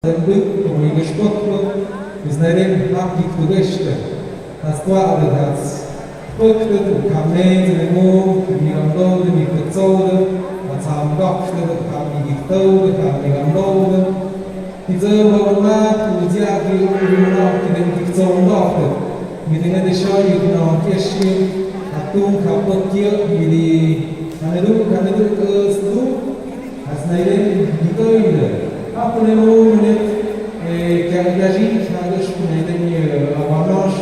Zęby, po mojego szpotku, znajdę mapki, które jeszcze. Na składy, teraz pukty, kamień, mu, mirandody, mi pocody, na całym gokcie, kamień gichtody, kamień randody. I zęby, mat, udziaki, uwinowki, den chcą dochty. Gdy nie dyszali, na kieszni, a tu kapotkie, gdy kanedu, stu, a znajdę gichtody. Après on est caractérisé par le chemin de avalanche,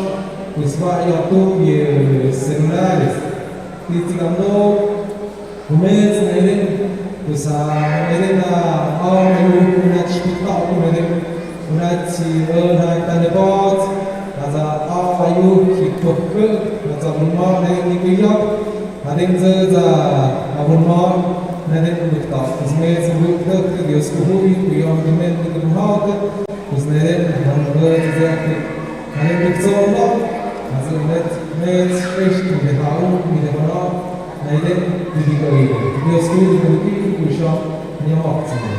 os vários celulares, criticando o mês nele, os nele na alma e na disputa nele, na tanebot, nas alma e que toque, nas abunmar nele que eu, além da abunmar neden miktar. Os meses muito que Deus corrige, que eu também muito morto, os neden não dizer que além de tudo, mas o meses fecho de Raul, de Raul, neden de Bigoide. Deus corrige muito que o chão nem ótimo.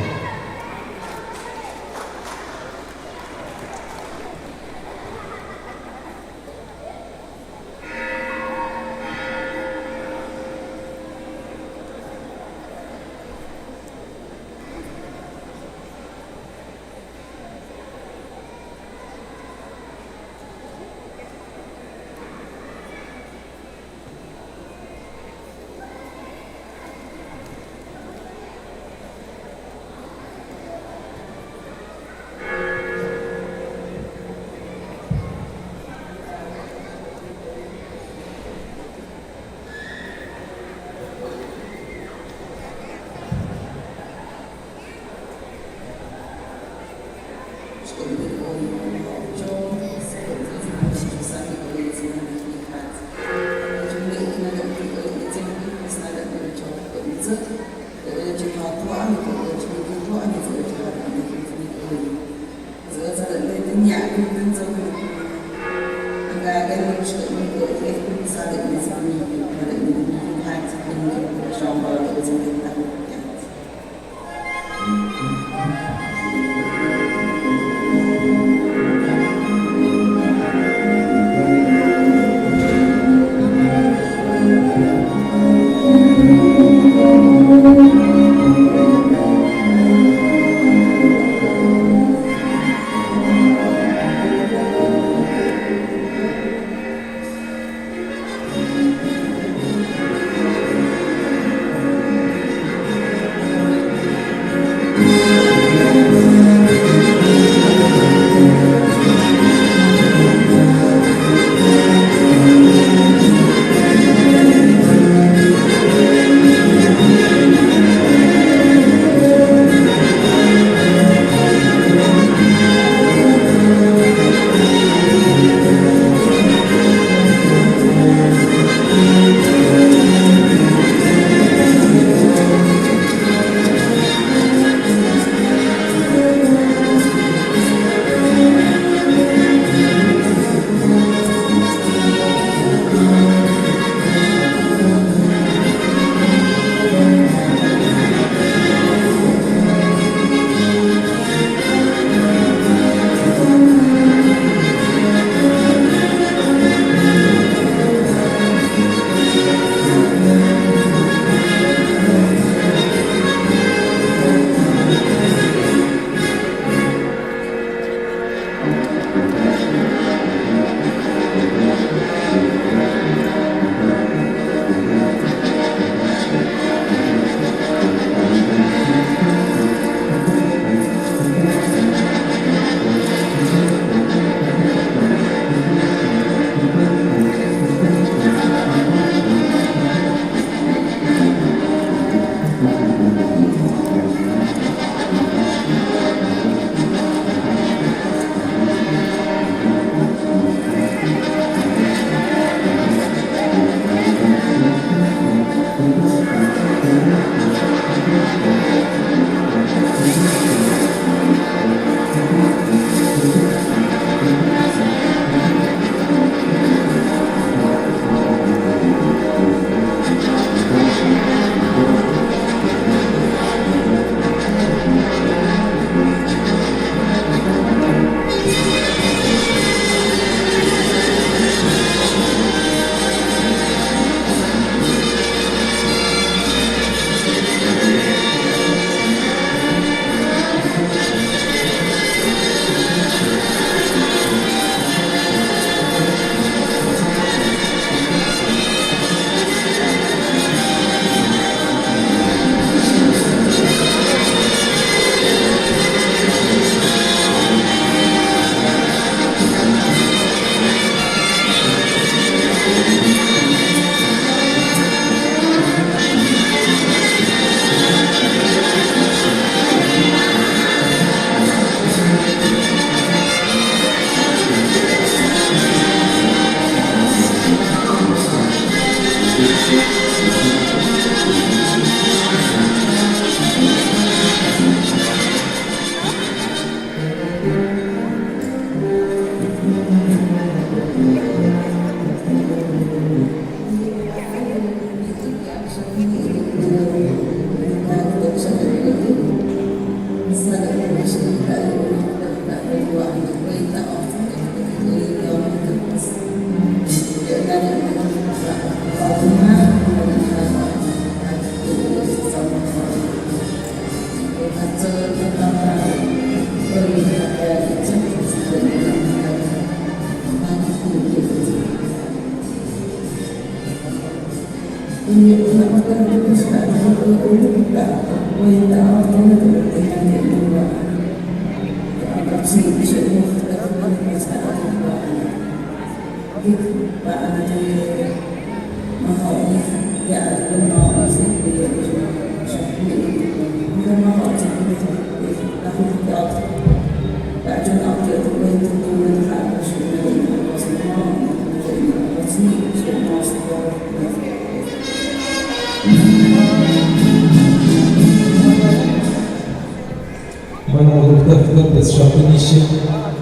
Das Schapeniche,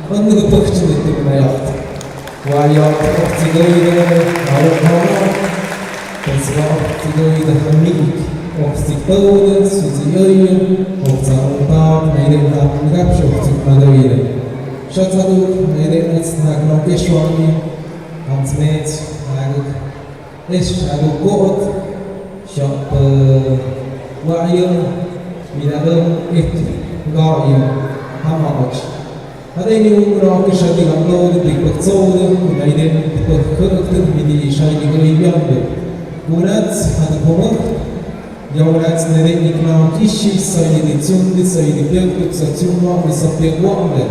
und nur Puchten mit dem Nacht. Weil ja auch die Leute auch haben, das war auch die Leute Hamid, auch die Tode, zu die Leute, auch die Altar, meine Damen und Herren, auch die Madeleine. Schatzaduk, meine letzten Tag noch geschwommen, ans Metz, ist also gut, ich habe Wahia, wieder Gaia. Hamad. هذين يوم كشادي عملوا بيكتسوده وبعدين بتخرجت من شاي غريبيان ونات هذا هو يومات نريد نكمل كيشي سايد تيون سايد بيك ساتيون ومسافير وامر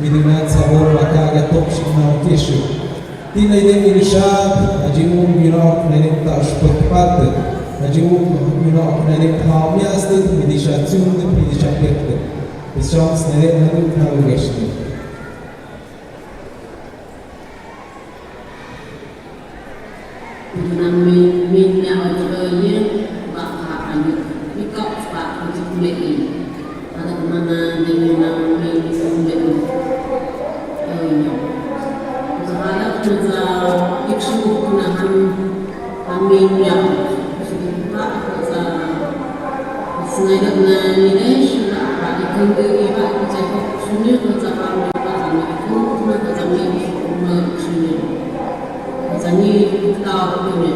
بدونات هو مكان توكش ناو كيشي تين يدين الشاب أجيبهم بيناك نريد تأشبك بعد أجيبهم بيناك نريد حامياس بدي شاتيون بدي شابيك الشخص نريد نقول هذا الشيء. Nami minyak orangnya bakal ayu, mikap pak untuk beli. Ada mana dengan nami beli? Seharap kita ikut gunakan kami yang sudah kita sengaja dengan ini sudah ikan iba kita sudah kita kami kami itu kita kami sudah kami tahu ini.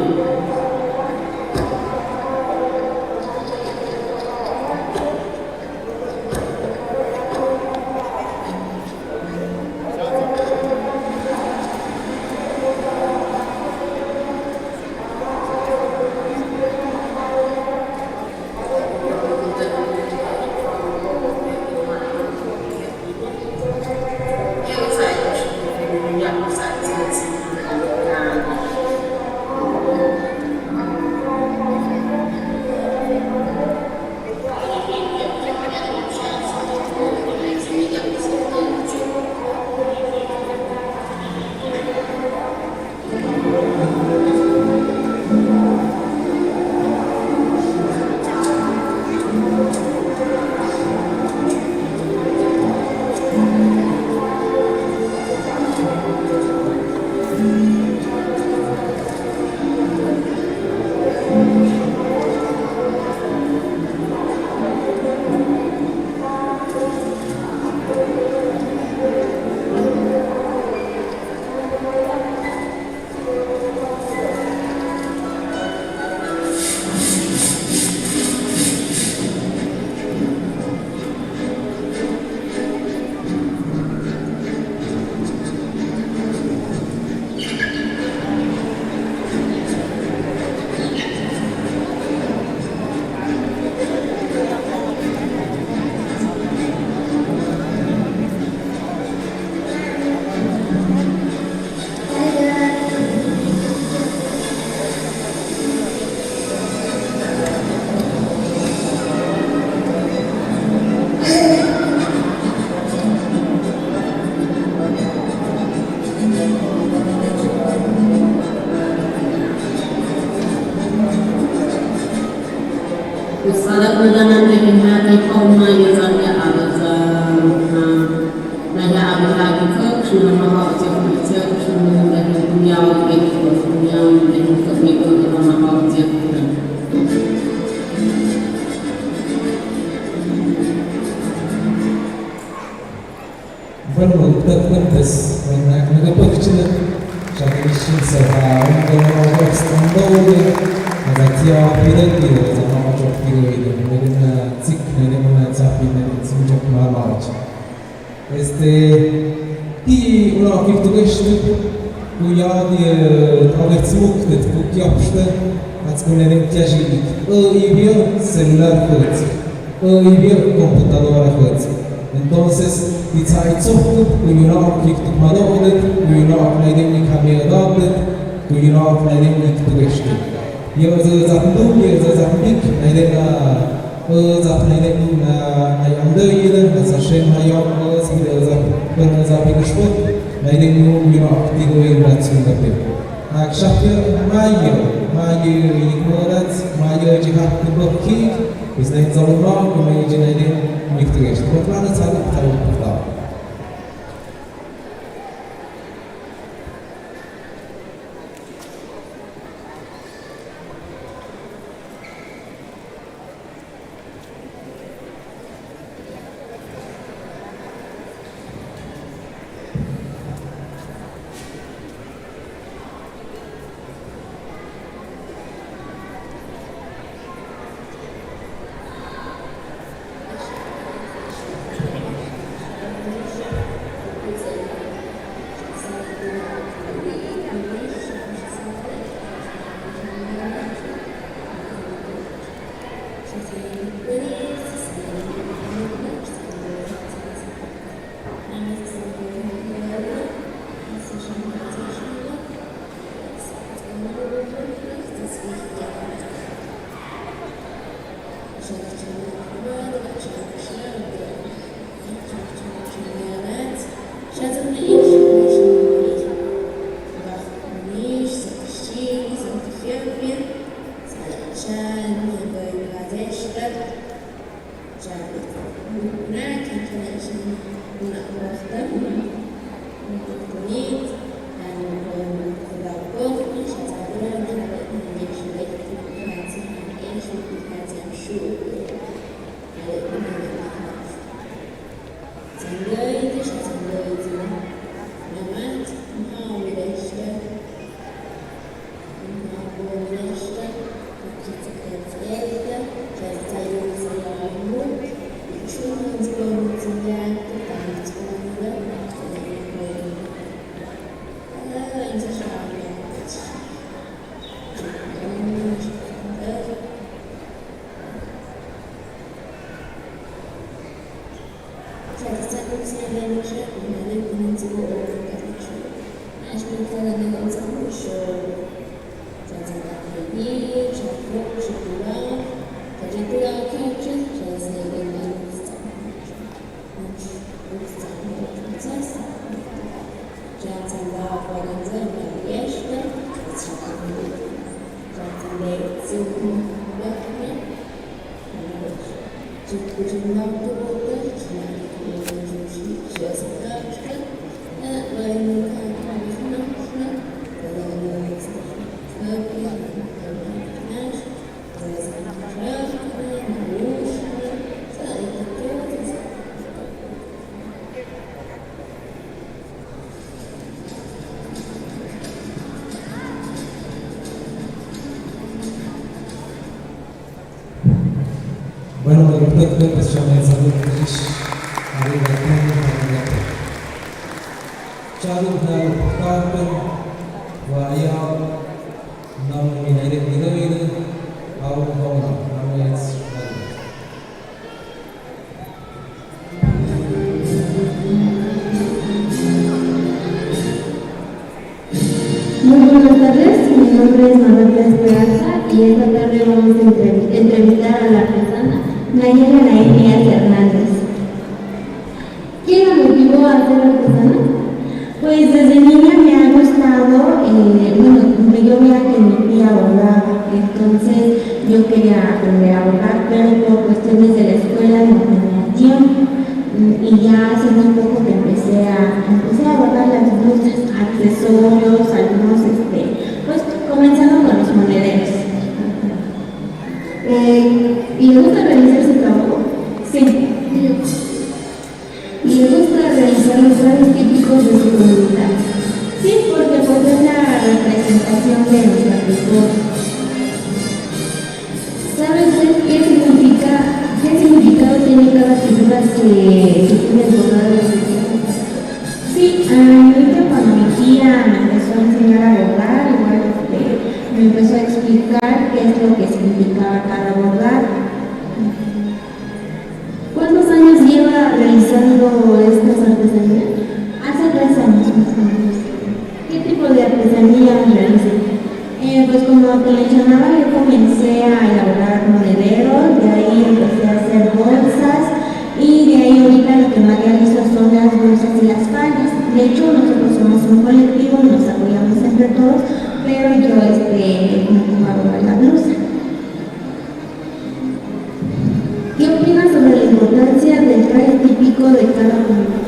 Salat menanam dengan hati kaum yang sangat abazar, naya abazar kita sudah mahu cakap sudah dari dunia dari kebaikan dalam mahu cakap. Bueno, bes, nak pagkina, siya sa ang standard, nagatiya pinagkilo sa mga chokpilo, na tsik na mga tsapi na tsumjok malamaj. Ti una kif tu għextu, u jadi għalet smuktet, u kjabxte, Atzkunerin Tiashik, ibio celular juez, ibio computadora juez. Entonces, Itzaitzohut, Kuyunok Kiktukmadodet, Kuyunok Nadim Kamiadodet, Kuyunok Nadim Kiktueshki. Zapnuk, Zapnik, Nadim Zapnadim Nayamdoid, Sashem Hayom, Zapikashput, Nadim Yunok Tigoil Ratsungape. Akshapir Mayo ignorat, Mayo Jihad Kubki, his name is Zalomar, Imaginating Miktish. But one is a type of love. Bueno, me gusta que empezó a pensar en Charut na Kapan, Wayao, Nam Minated Nidoid, Our Home, Namets, Muy buenas tardes, mi nombre es Manuela Esperanza y esta tarde vamos a entrevistar a la artesana Nayela Díaz Hernández. ¿Qué la motivó a ser artesana? Pues desde niña me ha gustado, yo veía que mi tía bordaba, entonces yo quería aprender a bordar, pero por cuestiones de la escuela no tenía tiempo. Y ya hace muy poco que empecé a bordar las blusas, accesorios, algunos, pues comenzando con los monederos. ¿Y le gusta realizar su trabajo? Sí. ¿Y le gusta realizar los trajes típicos de su comunidad? Sí, porque pues es la representación de nuestra cultura. ¿Sabes qué significado tiene cada figura que tiene bordado? Sí, cuando mi tía me empezó a enseñar a bordar, igual me empezó a explicar qué es lo que significaba cada bordado. ¿Cuántos años lleva realizando estas artesanías? Hace 3 años más o menos. ¿Qué tipo de artesanía realiza? Pues como te mencionaba, yo comencé a elaborar monederos, de ahí empecé a hacer bolsas y de ahí ahorita lo que más realizo son las bolsas y las faldas. De hecho, nosotros somos un colectivo, nos apoyamos entre todos, pero yo como hago la blusa. ¿Qué opinas sobre la importancia del traje típico de cada comunidad?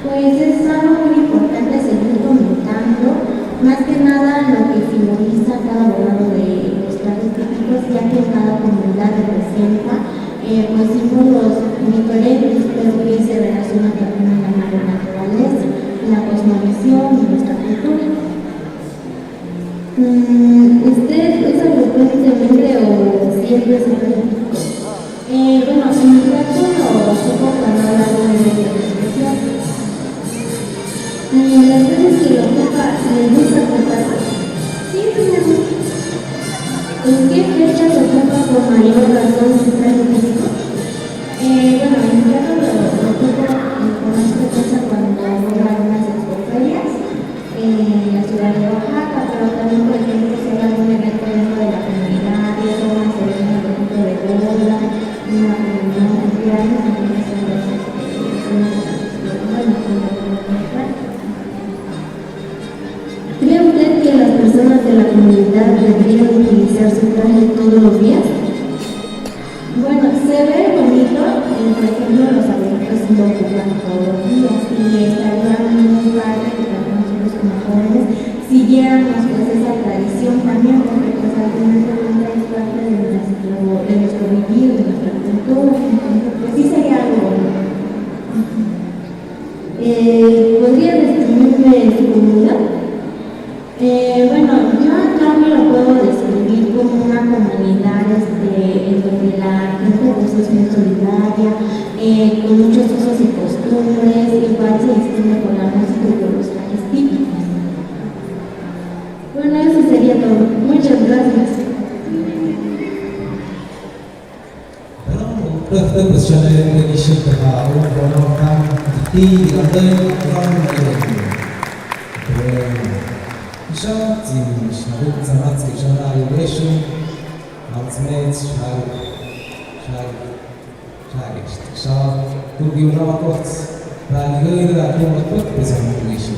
Pues es algo muy importante seguir comentando, más que nada lo que simboliza cada bordado de los trajes típicos, ya que cada comunidad representa pues símbolos diferentes, pero que se relacionan también con la naturaleza, la cosmovisión y nuestra cultura. ¿Usted usa frecuentemente o siempre se traje? Bueno, en mi caso lo ocupo cuando hay algún evento especial. Las veces que lo ocupa, ¿les gusta ocuparlo? Sí, me gusta. ¿En qué fecha se ocupa por mayor razón su traje típico? Bueno, en mi caso lo ocupo con más frecuencia cuando voy a algunas expoferias en la ciudad de Oaxaca, pero también, por ejemplo, si hay algún evento dentro de la comunidad, y eso una ceremonia, por ejemplo, de boda, una reunión de cumpleaños, también es un ¿Cree usted que las personas de la comunidad deberían utilizar su traje todos los días? Bueno, se ve bonito, por ejemplo, los abuelitos lo ocupan todos los días y estaría muy padre que también nosotros como jóvenes siguiéramos pues esa tradición también, porque pues al final de cuentas es parte de nuestro vivir, de nuestra cultura, entonces pues sí sería algo bonito. ¿Podría describirme su comunidad? Bueno, yo acá me lo puedo describir como una comunidad en donde la gente pues, es muy solidaria, con muchos usos y costumbres, igual se distingue con la música y con los trajes típicos. Bueno, eso sería todo. Muchas gracias. Rất là cho nên cái sự tự hào của nó cam đi là đây không được sao chỉ là lúc ra mắt chỉ cho là yêu số làm gì sao tôi yêu nó tốt là người là tôi mất bất bây giờ một sự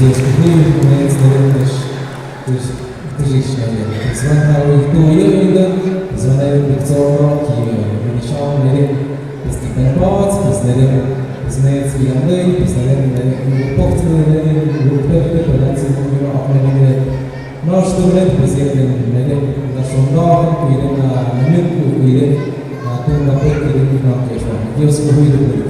Deus que vive com eles das Israel. Звонил их туюда, звонил Бицоро, Киевишал, Мерин, Пестиканбац, Песнерин, Песнец, Виандей, Песнерин, Похтенерин, Лупехте, Педанцин, Ахмерин, Наш Турет, Песнерин, Мерин, Нашондах, Ирин, Намюк, Ирин, Тунга Пекирин, Накешва. Deus que vive